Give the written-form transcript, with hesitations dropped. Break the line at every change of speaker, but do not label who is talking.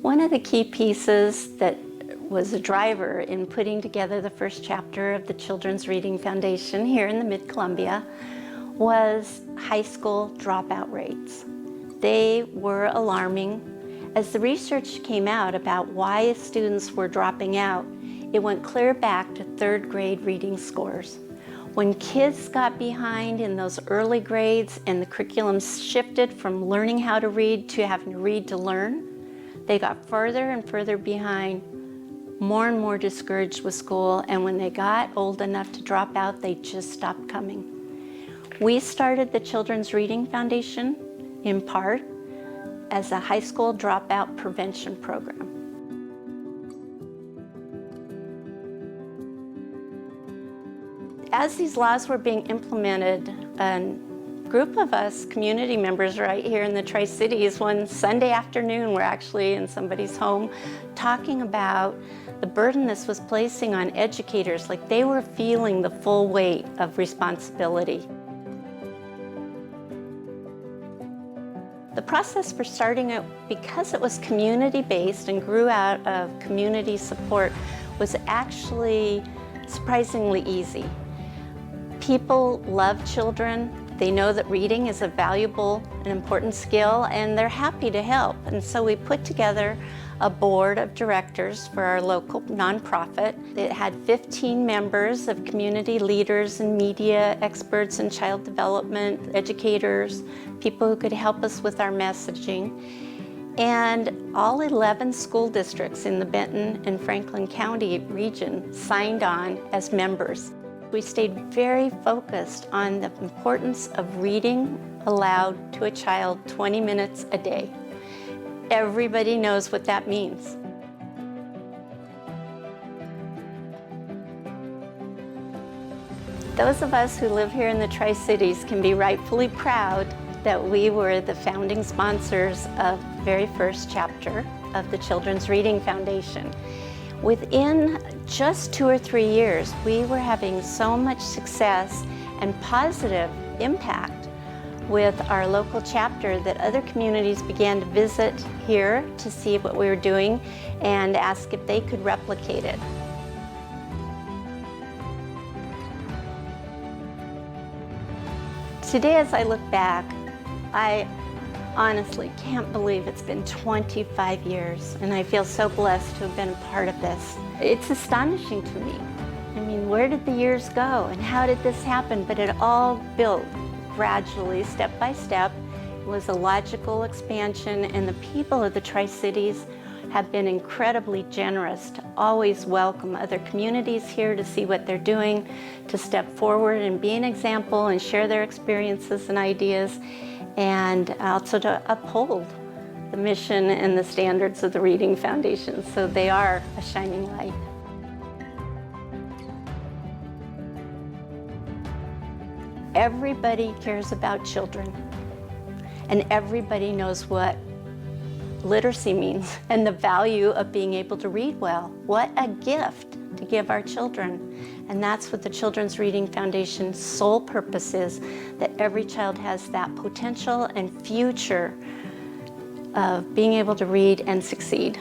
One of the key pieces that was a driver in putting together the first chapter of the Children's Reading Foundation here in the Mid-Columbia was high school dropout rates. They were alarming. As the research came out about why students were dropping out, it went clear back to third grade reading scores. When kids got behind in those early grades and the curriculum shifted from learning how to read to having to read to learn, they got further and further behind, more and more discouraged with school, and when they got old enough to drop out, they just stopped coming. We started the Children's Reading Foundation, in part, as a high school dropout prevention program. As these laws were being implemented, a group of us community members right here in the Tri-Cities, one Sunday afternoon, we're actually in somebody's home talking about the burden this was placing on educators, like they were feeling the full weight of responsibility. The process for starting it, because it was community-based and grew out of community support, was actually surprisingly easy. People love children. They know that reading is a valuable and important skill, and they're happy to help. And so we put together a board of directors for our local nonprofit. It had 15 members of community leaders and media experts in child development, educators, people who could help us with our messaging. And all 11 school districts in the Benton and Franklin County region signed on as members. We stayed very focused on the importance of reading aloud to a child 20 minutes a day. Everybody knows what that means. Those of us who live here in the Tri-Cities can be rightfully proud that we were the founding sponsors of the very first chapter of the Children's Reading Foundation. Within just 2 or 3 years, we were having so much success and positive impact with our local chapter that other communities began to visit here to see what we were doing and ask if they could replicate it. Today, as I look back, I honestly can't believe it's been 25 years, and I feel so blessed to have been a part of this. It's astonishing to me. I mean, where did the years go, and how did this happen? But it all built gradually, step by step. It was a logical expansion, and the people of the Tri-Cities have been incredibly generous to always welcome other communities here to see what they're doing, to step forward and be an example and share their experiences and ideas, and also to uphold the mission and the standards of the Reading Foundation. So they are a shining light. Everybody cares about children, and everybody knows what literacy means and the value of being able to read well. What a gift to give our children. And that's what the Children's Reading Foundation's sole purpose is, that every child has that potential and future of being able to read and succeed.